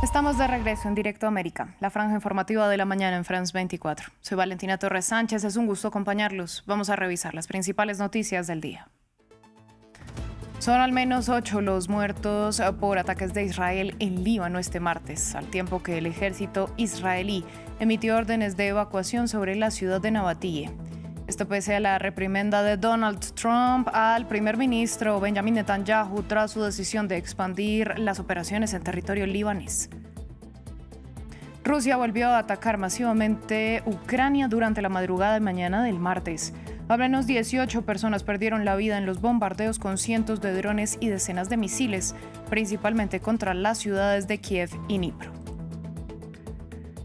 Estamos de regreso en Directo a América, la franja informativa de la mañana en France 24. Soy Valentina Torres Sánchez, es un gusto acompañarlos. Vamos a revisar las principales noticias del día. Son al menos 8 los muertos por ataques de Israel en Líbano este martes, al tiempo que el ejército israelí emitió órdenes de evacuación sobre la ciudad de Nabatille. Esto pese a la reprimenda de Donald Trump al primer ministro Benjamin Netanyahu tras su decisión de expandir las operaciones en territorio libanés. Rusia volvió a atacar masivamente Ucrania durante la madrugada de mañana del martes. Al menos 18 personas perdieron la vida en los bombardeos con cientos de drones y decenas de misiles, principalmente contra las ciudades de Kiev y Dnipro.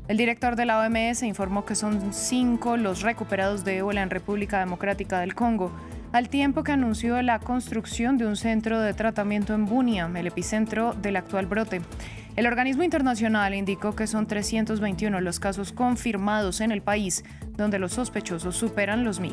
El director de la OMS informó que son 5 los recuperados de ébola en República Democrática del Congo, al tiempo que anunció la construcción de un centro de tratamiento en Bunia, el epicentro del actual brote. El organismo internacional indicó que son 321 los casos confirmados en el país, donde los sospechosos superan los 1.000.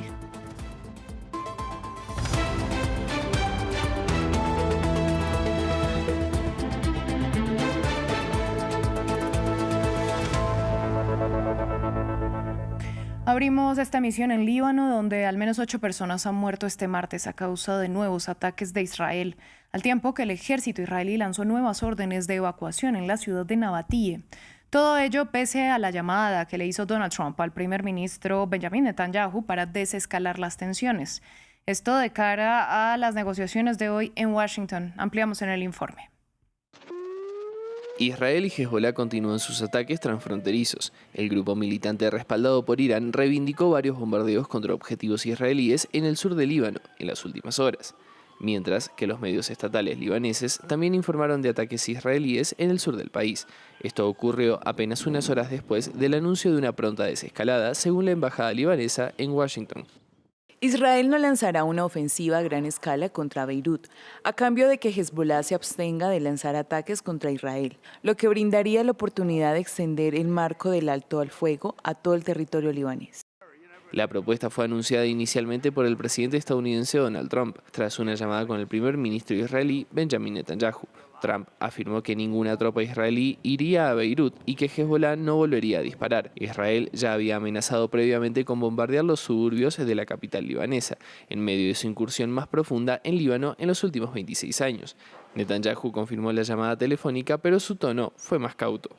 Abrimos esta emisión en Líbano, donde al menos 8 personas han muerto este martes a causa de nuevos ataques de Israel, al tiempo que el ejército israelí lanzó nuevas órdenes de evacuación en la ciudad de Nabatille. Todo ello pese a la llamada que le hizo Donald Trump al primer ministro Benjamin Netanyahu para desescalar las tensiones. Esto de cara a las negociaciones de hoy en Washington. Ampliamos en el informe. Israel y Hezbolá continúan sus ataques transfronterizos. El grupo militante respaldado por Irán reivindicó varios bombardeos contra objetivos israelíes en el sur del Líbano en las últimas horas, mientras que los medios estatales libaneses también informaron de ataques israelíes en el sur del país. Esto ocurrió apenas unas horas después del anuncio de una pronta desescalada, según la embajada libanesa en Washington. Israel no lanzará una ofensiva a gran escala contra Beirut, a cambio de que Hezbolá se abstenga de lanzar ataques contra Israel, lo que brindaría la oportunidad de extender el marco del alto al fuego a todo el territorio libanés. La propuesta fue anunciada inicialmente por el presidente estadounidense Donald Trump, tras una llamada con el primer ministro israelí Benjamin Netanyahu. Trump afirmó que ninguna tropa israelí iría a Beirut y que Hezbolá no volvería a disparar. Israel ya había amenazado previamente con bombardear los suburbios de la capital libanesa, en medio de su incursión más profunda en Líbano en los últimos 26 años. Netanyahu confirmó la llamada telefónica, pero su tono fue más cauto.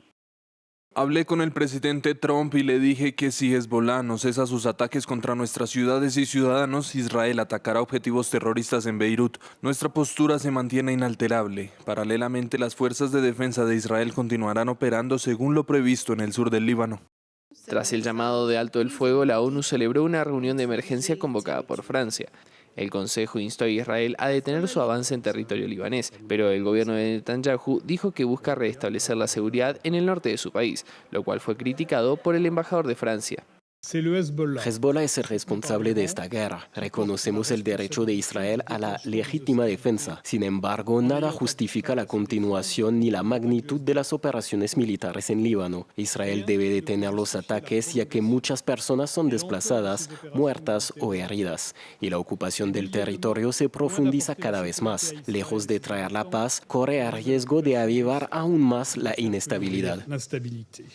Hablé con el presidente Trump y le dije que si Hezbolá no cesa sus ataques contra nuestras ciudades y ciudadanos, Israel atacará objetivos terroristas en Beirut. Nuestra postura se mantiene inalterable. Paralelamente, las fuerzas de defensa de Israel continuarán operando según lo previsto en el sur del Líbano. Tras el llamado de alto el fuego, la ONU celebró una reunión de emergencia convocada por Francia. El Consejo instó a Israel a detener su avance en territorio libanés, pero el gobierno de Netanyahu dijo que busca restablecer la seguridad en el norte de su país, lo cual fue criticado por el embajador de Francia. Hezbollah es el responsable de esta guerra. Reconocemos el derecho de Israel a la legítima defensa. Sin embargo, nada justifica la continuación ni la magnitud de las operaciones militares en Líbano. Israel debe detener los ataques, ya que muchas personas son desplazadas, muertas o heridas. Y la ocupación del territorio se profundiza cada vez más. Lejos de traer la paz, corre el riesgo de avivar aún más la inestabilidad.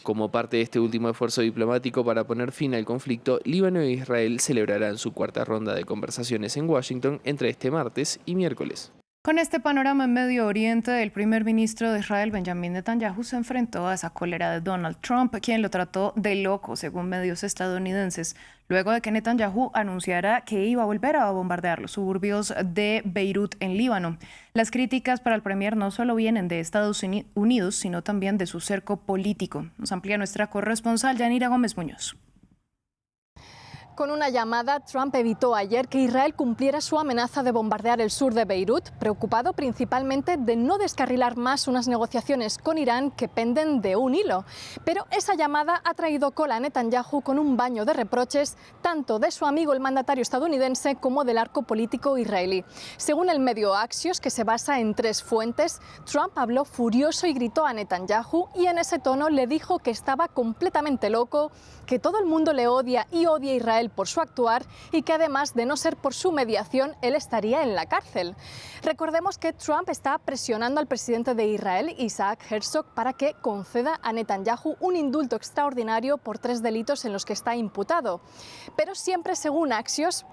Como parte de este último esfuerzo diplomático para poner fin al conflicto, Líbano e Israel celebrarán su cuarta ronda de conversaciones en Washington entre este martes y miércoles. Con este panorama en Medio Oriente, el primer ministro de Israel, Benjamin Netanyahu, se enfrentó a esa cólera de Donald Trump, quien lo trató de loco, según medios estadounidenses, luego de que Netanyahu anunciara que iba a volver a bombardear los suburbios de Beirut en Líbano. Las críticas para el premier no solo vienen de Estados Unidos, sino también de su cerco político. Nos amplía nuestra corresponsal, Yanira Gómez Muñoz. Con una llamada, Trump evitó ayer que Israel cumpliera su amenaza de bombardear el sur de Beirut, preocupado principalmente de no descarrilar más unas negociaciones con Irán que penden de un hilo. Pero esa llamada ha traído cola a Netanyahu con un baño de reproches tanto de su amigo el mandatario estadounidense como del arco político israelí. Según el medio Axios, que se basa en 3 fuentes, Trump habló furioso y gritó a Netanyahu y en ese tono le dijo que estaba completamente loco, que todo el mundo le odia y odia a Israel Israel por su actuar y que además de no ser por su mediación, él estaría en la cárcel. Recordemos que Trump está presionando al presidente de Israel, Isaac Herzog, para que conceda a Netanyahu un indulto extraordinario por 3 delitos en los que está imputado. Pero siempre según Axios,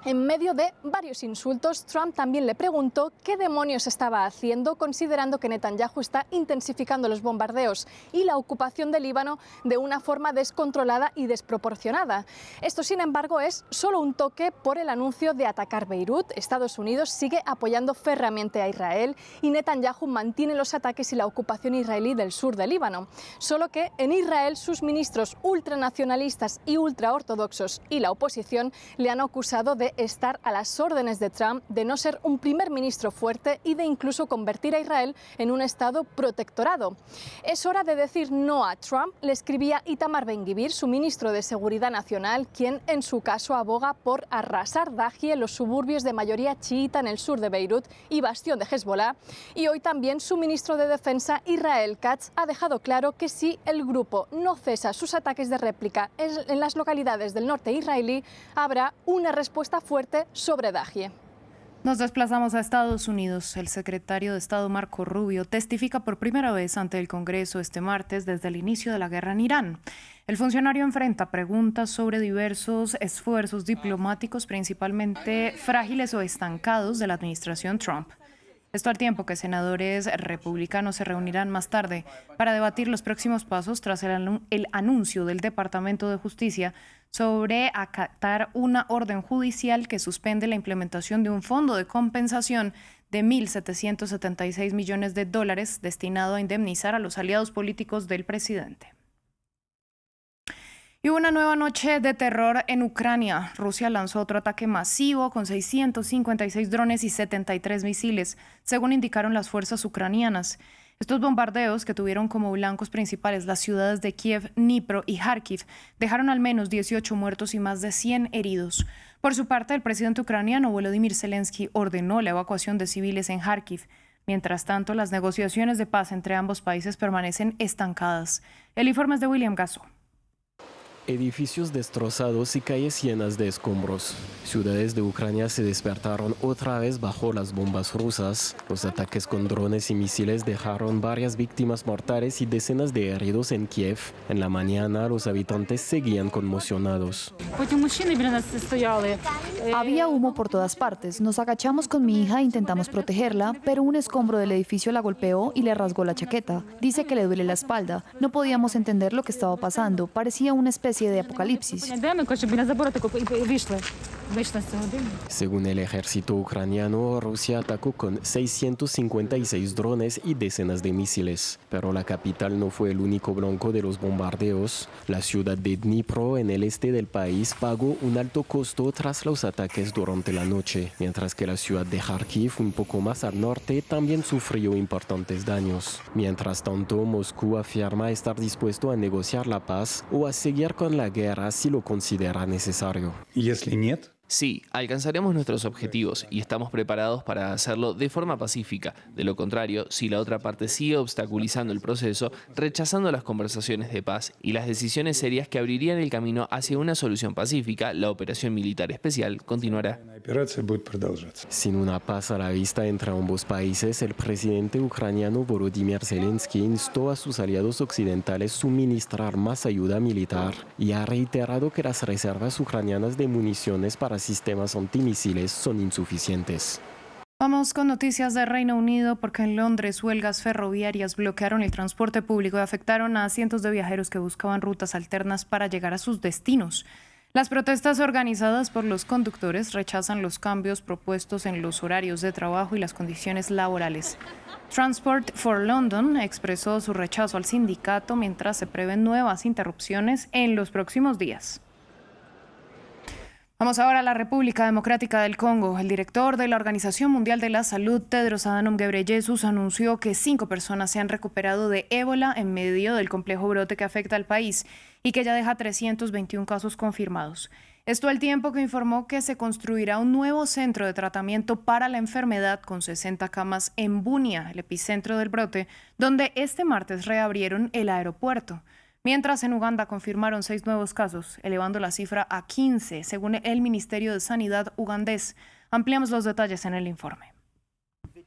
en medio de varios insultos, Trump también le preguntó qué demonios estaba haciendo, considerando que Netanyahu está intensificando los bombardeos y la ocupación del Líbano de una forma descontrolada y desproporcionada. Esto, sin embargo, es solo un toque por el anuncio de atacar Beirut. Estados Unidos sigue apoyando férreamente a Israel y Netanyahu mantiene los ataques y la ocupación israelí del sur del Líbano. Solo que en Israel sus ministros ultranacionalistas y ultraortodoxos y la oposición le han acusado de estar a las órdenes de Trump, de no ser un primer ministro fuerte y de incluso convertir a Israel en un estado protectorado. Es hora de decir no a Trump, le escribía Itamar Ben-Gvir, su ministro de Seguridad Nacional, quien en su caso aboga por arrasar Dahie, los suburbios de mayoría chiita en el sur de Beirut y bastión de Hezbollah. Y hoy también su ministro de Defensa, Israel Katz, ha dejado claro que si el grupo no cesa sus ataques de réplica en las localidades del norte israelí, habrá una respuesta fuerte sobre Dahie. Nos desplazamos a Estados Unidos. El secretario de Estado Marco Rubio testifica por primera vez ante el Congreso este martes desde el inicio de la guerra en Irán. El funcionario enfrenta preguntas sobre diversos esfuerzos diplomáticos, principalmente frágiles o estancados, de la administración Trump. Esto al tiempo que senadores republicanos se reunirán más tarde para debatir los próximos pasos tras el anuncio del Departamento de Justicia sobre acatar una orden judicial que suspende la implementación de un fondo de compensación de $1.776 millones destinado a indemnizar a los aliados políticos del presidente. Y una nueva noche de terror en Ucrania. Rusia lanzó otro ataque masivo con 656 drones y 73 misiles, según indicaron las fuerzas ucranianas. Estos bombardeos, que tuvieron como blancos principales las ciudades de Kiev, Dnipro y Kharkiv, dejaron al menos 18 muertos y más de 100 heridos. Por su parte, el presidente ucraniano Volodymyr Zelensky ordenó la evacuación de civiles en Kharkiv. Mientras tanto, las negociaciones de paz entre ambos países permanecen estancadas. El informe es de William Gasso. Edificios destrozados y calles llenas de escombros. Ciudades de Ucrania se despertaron otra vez bajo las bombas rusas. Los ataques con drones y misiles dejaron varias víctimas mortales y decenas de heridos en Kiev. En la mañana, los habitantes seguían conmocionados. Había humo por todas partes. Nos agachamos con mi hija e intentamos protegerla, pero un escombro del edificio la golpeó y le rasgó la chaqueta. Dice que le duele la espalda. No podíamos entender lo que estaba pasando. Parecía una especie de apocalipsis. Según el ejército ucraniano, Rusia atacó con 656 drones y decenas de misiles. Pero la capital no fue el único blanco de los bombardeos. La ciudad de Dnipro, en el este del país, pagó un alto costo tras los ataques durante la noche, mientras que la ciudad de Kharkiv, un poco más al norte, también sufrió importantes daños. Mientras tanto, Moscú afirma estar dispuesto a negociar la paz o a seguir con la guerra si lo considera necesario. Sí, alcanzaremos nuestros objetivos y estamos preparados para hacerlo de forma pacífica. De lo contrario, si la otra parte sigue obstaculizando el proceso, rechazando las conversaciones de paz y las decisiones serias que abrirían el camino hacia una solución pacífica, la operación militar especial continuará. Sin una paz a la vista entre ambos países, el presidente ucraniano Volodymyr Zelensky instó a sus aliados occidentales suministrar más ayuda militar y ha reiterado que las reservas ucranianas de municiones para sistemas antimisiles son insuficientes. Vamos con noticias de Reino Unido, porque en Londres huelgas ferroviarias bloquearon el transporte público y afectaron a cientos de viajeros que buscaban rutas alternas para llegar a sus destinos. Las protestas organizadas por los conductores rechazan los cambios propuestos en los horarios de trabajo y las condiciones laborales. Transport for London expresó su rechazo al sindicato mientras se prevén nuevas interrupciones en los próximos días. Vamos ahora a la República Democrática del Congo. El director de la Organización Mundial de la Salud, Tedros Adhanom Ghebreyesus, anunció que 5 personas se han recuperado de ébola en medio del complejo brote que afecta al país y que ya deja 321 casos confirmados. Esto al tiempo que informó que se construirá un nuevo centro de tratamiento para la enfermedad con 60 camas en Bunia, el epicentro del brote, donde este martes reabrieron el aeropuerto. Mientras en Uganda confirmaron 6 nuevos casos, elevando la cifra a 15, según el Ministerio de Sanidad ugandés. Ampliamos los detalles en el informe.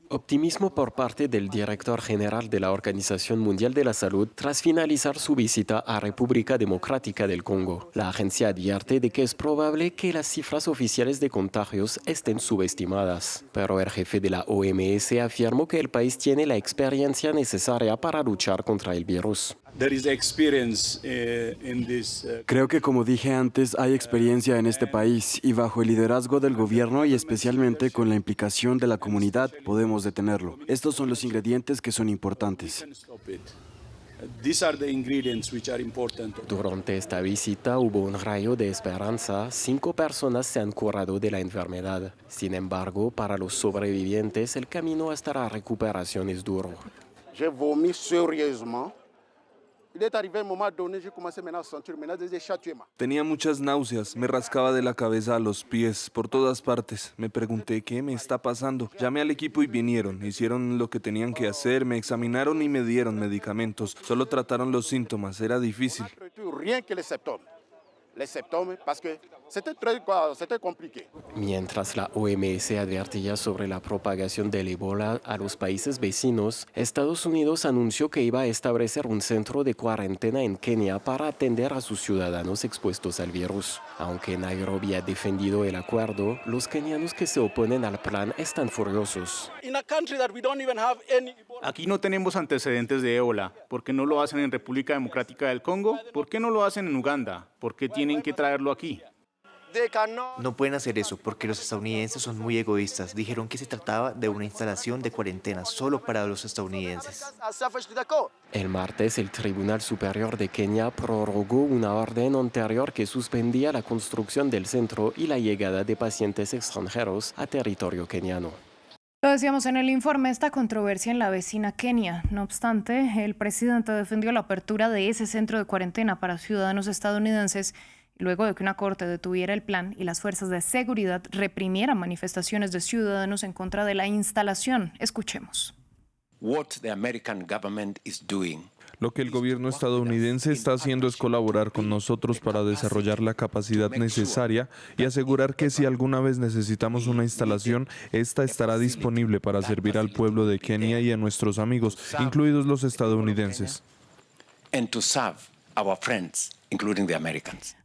Optimismo por parte del director general de la Organización Mundial de la Salud tras finalizar su visita a República Democrática del Congo. La agencia advierte de que es probable que las cifras oficiales de contagios estén subestimadas, pero el jefe de la OMS afirmó que el país tiene la experiencia necesaria para luchar contra el virus. Creo que, como dije antes, hay experiencia en este país y bajo el liderazgo del gobierno y especialmente con la implicación de la comunidad podemos detenerlo. Estos son los ingredientes que son importantes. Durante esta visita hubo un rayo de esperanza. 5 personas se han curado de la enfermedad. Sin embargo, para los sobrevivientes, el camino hasta la recuperación es duro. Tenía muchas náuseas, me rascaba de la cabeza a los pies, por todas partes. Me pregunté qué me está pasando. Llamé al equipo y vinieron, hicieron lo que tenían que hacer, me examinaron y me dieron medicamentos. Solo trataron los síntomas, era difícil. Mientras la OMS advertía sobre la propagación del ébola a los países vecinos, Estados Unidos anunció que iba a establecer un centro de cuarentena en Kenia para atender a sus ciudadanos expuestos al virus. Aunque Nairobi ha defendido el acuerdo, los kenianos que se oponen al plan están furiosos. Aquí no tenemos antecedentes de ébola. ¿Por qué no lo hacen en República Democrática del Congo? ¿Por qué no lo hacen en Uganda? ¿Por qué tienen que traerlo aquí? No pueden hacer eso porque los estadounidenses son muy egoístas. Dijeron que se trataba de una instalación de cuarentena solo para los estadounidenses. El martes, el Tribunal Superior de Kenia prorrogó una orden anterior que suspendía la construcción del centro y la llegada de pacientes extranjeros a territorio keniano. Lo decíamos en el informe, esta controversia en la vecina Kenia. No obstante, el presidente defendió la apertura de ese centro de cuarentena para ciudadanos estadounidenses luego de que una corte detuviera el plan y las fuerzas de seguridad reprimieran manifestaciones de ciudadanos en contra de la instalación. Escuchemos. Lo que el gobierno estadounidense está haciendo es colaborar con nosotros para desarrollar la capacidad necesaria y asegurar que si alguna vez necesitamos una instalación, esta estará disponible para servir al pueblo de Kenia y a nuestros amigos, incluidos los estadounidenses.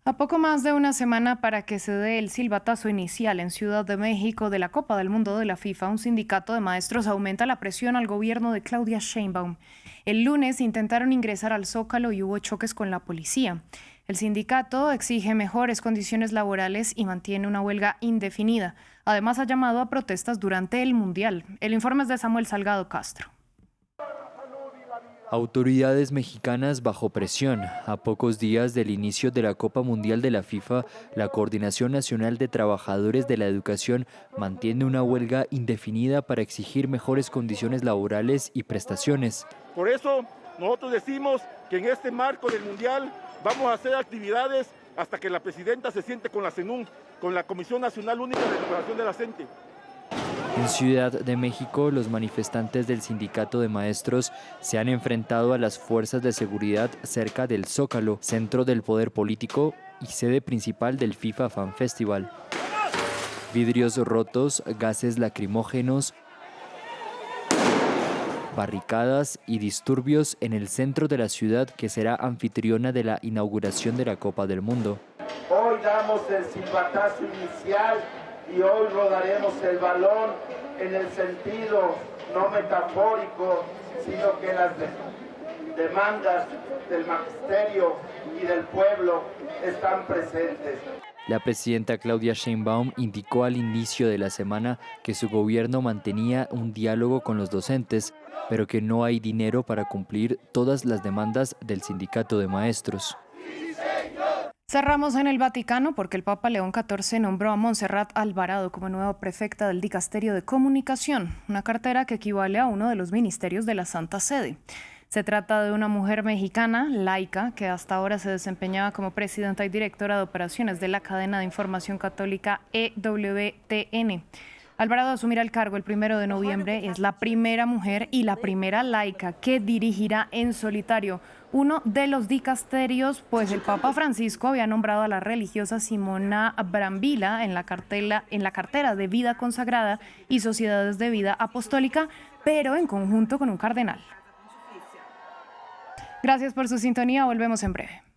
A poco más de una semana para que se dé el silbatazo inicial en Ciudad de México de la Copa del Mundo de la FIFA, un sindicato de maestros aumenta la presión al gobierno de Claudia Sheinbaum. El lunes intentaron ingresar al Zócalo y hubo choques con la policía. El sindicato exige mejores condiciones laborales y mantiene una huelga indefinida. Además, ha llamado a protestas durante el Mundial. El informe es de Samuel Salgado Castro. Autoridades mexicanas bajo presión. A pocos días del inicio de la Copa Mundial de la FIFA, la Coordinación Nacional de Trabajadores de la Educación mantiene una huelga indefinida para exigir mejores condiciones laborales y prestaciones. Por eso nosotros decimos que en este marco del Mundial vamos a hacer actividades hasta que la presidenta se siente con la CNUM, con la Comisión Nacional Única de Recuperación de la CENTE. En Ciudad de México, los manifestantes del Sindicato de Maestros se han enfrentado a las fuerzas de seguridad cerca del Zócalo, centro del poder político y sede principal del FIFA Fan Festival. Vidrios rotos, gases lacrimógenos, barricadas y disturbios en el centro de la ciudad que será anfitriona de la inauguración de la Copa del Mundo. Hoy damos el silbatazo inicial y hoy rodaremos el balón en el sentido no metafórico, sino que las demandas del magisterio y del pueblo están presentes. La presidenta Claudia Sheinbaum indicó al inicio de la semana que su gobierno mantenía un diálogo con los docentes, pero que no hay dinero para cumplir todas las demandas del sindicato de maestros. Cerramos en el Vaticano porque el Papa León XIV nombró a Montserrat Alvarado como nueva prefecta del Dicasterio de Comunicación, una cartera que equivale a uno de los ministerios de la Santa Sede. Se trata de una mujer mexicana, laica, que hasta ahora se desempeñaba como presidenta y directora de operaciones de la cadena de información católica EWTN. Alvarado asumirá el cargo el 1 de noviembre. Es la primera mujer y la primera laica que dirigirá en solitario uno de los dicasterios, pues el Papa Francisco había nombrado a la religiosa Simona Brambilla en la cartera de Vida Consagrada y Sociedades de Vida Apostólica, pero en conjunto con un cardenal. Gracias por su sintonía, volvemos en breve.